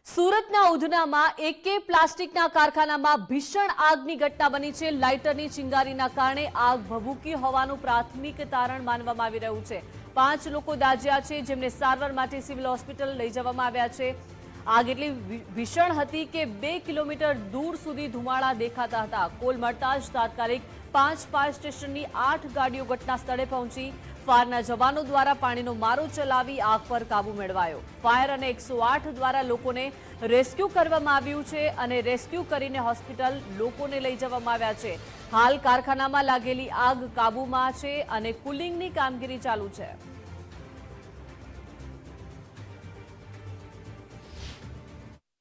સુરતના ઉધનામાં એકે પ્લાસ્ટિકના કારખાનામાં ભીષણ આગની ઘટના બની છે। લાઇટરની ચિંગારીના કારણે આગ ભભૂકી હોવાનું પ્રાથમિક તારણ માનવામાં આવી રહ્યું છે। 5 લોકો દાઝ્યા છે, જેમને સારવાર માટે સિવિલ હોસ્પિટલ લઈ જવામાં આવ્યા છે। આગ એટલી ભીષણ હતી કે 2 કિલોમીટર દૂર સુધી ધુમાડા દેખાતા હતા। કોલ મળતા જ તાત્કાલિક 5 ફાયર સ્ટેશનની 8 ગાડીઓ ઘટના સ્થળે પહોંચી ફાયરના જવાનો દ્વારા પાણીનો મારો ચલાવી આગ પર કાબુ મેળવાયો। ફાયર અને 108 દ્વારા લોકોને રેસ્ક્યુ કરવામાં આવ્યું છે અને રેસ્ક્યુ કરીને હોસ્પિટલ લોકોને લઈ જવામાં આવ્યા છે। હાલ કારખાનામાં લાગેલી આગ કાબુમાં છે અને કુલિંગની કામગીરી ચાલુ છે।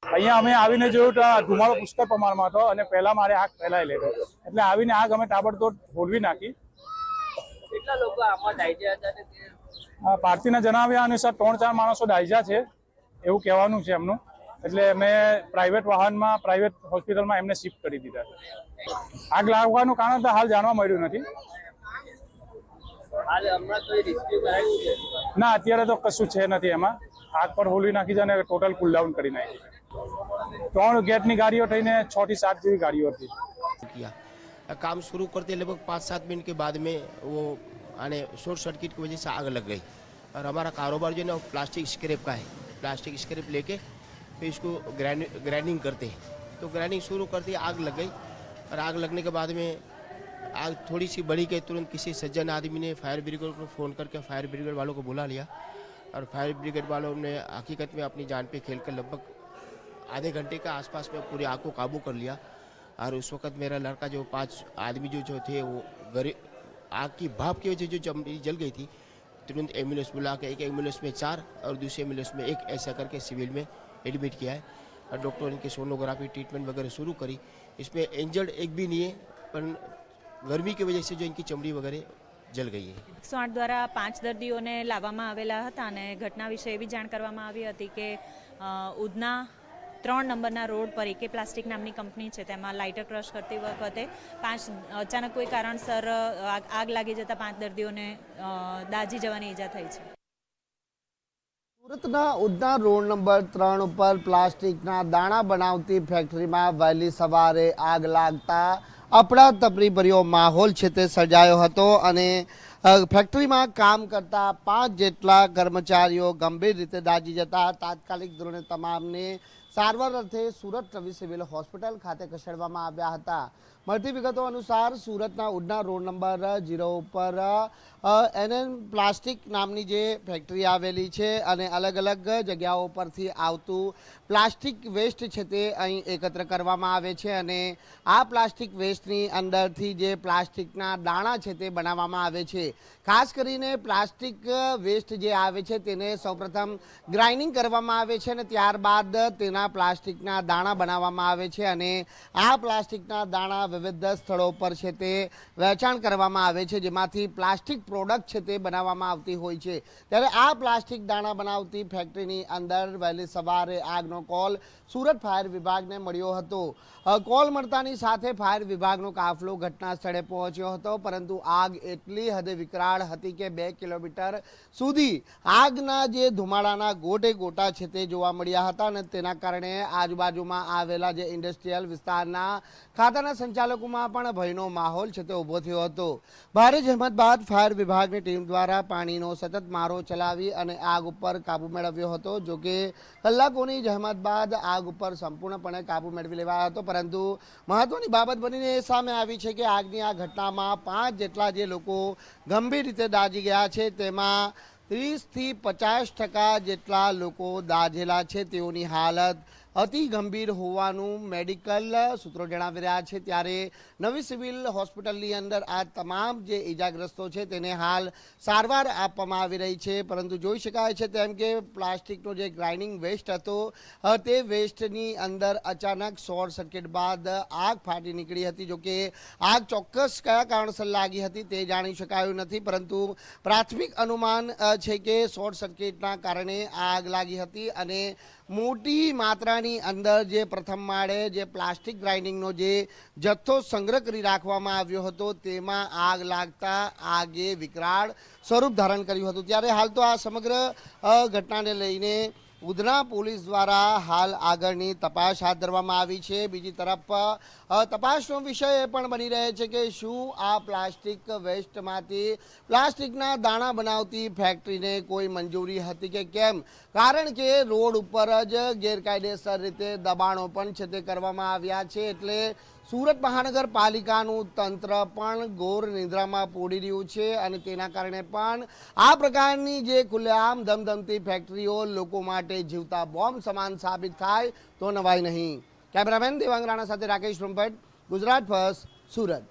અહીંયા અમે આવીને જોયું તો ધુમાડો પુષ્કળ પ્રમાણમાં હતો અને પહેલા મારે આગ ફેલાયેલી હતી, એટલે આવીને આગ અમે તાબડતોડ હોલવી નાખી। કેટલા લોકો આમાં દાઝ્યા હતા? પાર્ટીના જણાવ્યા અનુસાર 3-4 માણસો દાઝ્યા છે એવું કહેવાનું છે એમનું, એટલે અમે પ્રાઇવેટ વાહનમાં પ્રાઇવેટ હોસ્પિટલમાં એમને શિફ્ટ કરી દીધા। આગ લાગવાનું કારણ તો હાલ જાણવા મળ્યું નથી। હાલ હમણાં કોઈ રેસ્ક્યુ કરાયું છે? ના, અત્યારે તો કશું છે નથી। એમાં આગ પર હોલવી નાખી છે અને ટોટલ કુલ ડાઉન કરી નાખી છે। 3 ગેટની ગાડીઓ થઈને 6 થી 7 જેવી ગાડીઓ હતી। काम शुरू करते लगभग 5-7 मिनट के बाद में वो आने शॉर्ट सर्किट की वजह से आग लग गई। और हमारा कारोबार जो है ना प्लास्टिक स्क्रैप का है। प्लास्टिक स्क्रैप लेके फिर इसको ग्राइंडिंग करते हैं, तो ग्राइंडिंग शुरू करते ही आग लग गई। और आग लगने के बाद में आग थोड़ी सी बढ़ी गई, तुरंत किसी सज्जन आदमी ने फायर ब्रिगेड को फ़ोन करके फायर ब्रिगेड वालों को बुला लिया। और फायर ब्रिगेड वालों ने हकीकत में अपनी जान पे खेल कर लगभग आधे घंटे का आसपास में पूरी आग को काबू कर लिया। और उस वक्त मेरा लड़का जो 5 आदमी जो थे वो आग की भाप की वजह से जो चमड़ी जल गई थी, तुरंत एम्बुलेंस बुला के एक एम्बुलेंस में 4 और दूसरे एम्बुलेंस में 1 ऐसा करके सिविल में एडमिट किया है। और डॉक्टर इनकी सोनोग्राफी ट्रीटमेंट वगैरह शुरू करी। इसमें इंजर्ड एक भी नहीं है, पर गर्मी की वजह से जो इनकी चमड़ी वगैरह जल गई है। 108 દ્વારા 5 દર્દીઓને લાવવામાં આવેલા હતા અને ઘટના વિશે એવી જાણ કરવામાં આવી હતી કે ઉધના 3 નંબરના રોડ પર એકે પ્લાસ્ટિક નામની કંપની છે, તેમાં લાઇટર ક્રશ કરતી વખતે અચાનક કોઈ કારણસર આગ લાગી જતા 5 દર્દીઓને દાઝી જવાની ઈજા થઈ છે। સુરતના ઉધના રોડ નંબર 3 ઉપર પ્લાસ્ટિકના દાણા બનાવતી ફેક્ટરીમાં વહેલી સવારે આગ લાગતા અફડાતફડી ભર્યો માહોલ છે તે સર્જાયો હતો અને ફેક્ટરીમાં કામ કરતા 5 જેટલા કર્મચારીઓ ગંભીર રીતે દાઝી જતા તાત્કાલિક ધોરણે તમામને સારવાર અર્થે સુરત રવિ સિવિલ હોસ્પિટલ ખાતે ખસેડવામાં આવ્યા હતા। મળતી વિગતો અનુસાર સુરતના ઉધના રોડ નંબર 0 ઉપર NN પ્લાસ્ટિક નામની જે ફેક્ટરી આવેલી છે અને અલગ અલગ જગ્યાઓ પરથી આવતું પ્લાસ્ટિક વેસ્ટ છે તે અહીં એકત્ર કરવામાં આવે છે અને આ પ્લાસ્ટિક વેસ્ટની અંદરથી જે પ્લાસ્ટિકના દાણા છે તે બનાવવામાં આવે છે। ખાસ કરીને પ્લાસ્ટિક વેસ્ટ જે આવે છે તેને સૌપ્રથમ ગ્રાઇન્ડિંગ કરવામાં આવે છે અને ત્યારબાદ તેના પ્લાસ્ટિકના દાણા બનાવવામાં આવે છે અને આ પ્લાસ્ટિકના દાણા વિવિધ સ્થળો પર છે તે વેચાણ કરવામાં આવે છે, જેમાંથી પ્લાસ્ટિક પ્રોડક્ટ છે તે બનાવવામાં આવતી હોય છે। ત્યારે આ પ્લાસ્ટિક દાણા બનાવતી ફેક્ટરીની અંદર વહેલી સવારે આગનો કોલ સુરત ફાયર વિભાગને મળ્યો હતો। કોલ મળતાની સાથે ફાયર વિભાગનો કાફલો ઘટના સ્થળે પહોંચ્યો હતો, પરંતુ આગ એટલી હદે વિકરાળ હતી કે 2 કિલોમીટર સુધી આગના જે ધુમાડાના ગોટે ગોટા છે તે જોવા મળ્યા હતા અને તેના કારણે આજુબાજુમાં આવેલા જે ઇન્ડસ્ટ્રીયલ વિસ્તારના ખાતાના સંચાલકોમાં પણ ભયનો માહોલ છે તે ઊભો થયો હતો। ભારે જહેમત બાદ ફાયર વિભાગની ટીમ દ્વારા પાણીનો સતત મારો ચલાવી અને આગ ઉપર કાબુ મેળવ્યો હતો। જોકે કલાકોની જહેમત બાદ આગ ઉપર સંપૂર્ણપણે કાબુ મેળવી લેવાયો હતો, પરંતુ મહત્વની બાબત બનીને એ સામે આવી છે કે આગની આ ઘટનામાં 5 જેટલા જે લોકો ગંભીર રીતે દાઝી ગયા છે, તેમાં 30 થી 50% જેટલા લોકો દાઝેલા છે, તેઓની હાલત અતિ ગંભીર હોવાનું મેડિકલ સૂત્રો જણાવી રહ્યા છે। ત્યારે નવી સિવિલ હોસ્પિટલની અંદર આ તમામ જે ઇજાગ્રસ્તો છે તેને હાલ સારવાર આપવામાં આવી રહી છે, પરંતુ જોઈ શકાય છે તેમ કે પ્લાસ્ટિકનો જે ગ્રાઇન્ડિંગ વેસ્ટ હતો તે વેસ્ટની અંદર અચાનક શોર્ટ સર્કિટ બાદ આગ ફાટી નીકળી હતી। જોકે આગ ચોક્કસ કયા કારણસર લાગી હતી તે જાણી શકાયું નથી, પરંતુ પ્રાથમિક અનુમાન છે કે શોર્ટ સર્કિટના કારણે આગ લાગી હતી અને મોટી માત્રાની અંદર જે પ્રથમ માળે જે પ્લાસ્ટિક ગ્રાઇન્ડિંગનો જે જથ્થો સંગ્રહ કરી રાખવામાં આવ્યો હતો તેમાં આગ લાગતા આગે વિકરાળ સ્વરૂપ ધારણ કર્યું હતું। ત્યારે હાલ તો આ સમગ્ર ઘટનાને લઈને ઉધના પોલીસ દ્વારા હાલ આગળની તપાસ હાથ ધરવામાં આવી છે. બીજી તરફ તપાસનો વિષય એ પણ બની રહે છે કે શું આ પ્લાસ્ટિક વેસ્ટમાંથી પ્લાસ્ટિકના દાણા બનાવતી ફેક્ટરીને કોઈ મંજૂરી હતી કે કેમ, કારણ કે રોડ ઉપર જ ગેરકાયદેસર રીતે દબાણો પણ છે તે કરવામાં આવ્યા છે. એટલે સુરત મહાનગરપાલિકાનું તંત્ર પણ ઘોર નિદ્રામાં પોડી રહ્યું છે અને તેના કારણે પણ આ પ્રકારની જે ખુલ્લેઆમ ધમધમતી ફેક્ટરીઓ લોકો માટે જીવતા બોમ્બ સમાન સાબિત થાય તો નવાઈ નહીં. કેમેરામેન દેવાંગ રાણા સાથે રાકેશ બ્રહ્મભટ્ટ, ગુજરાત ફર્સ્ટ, સુરત.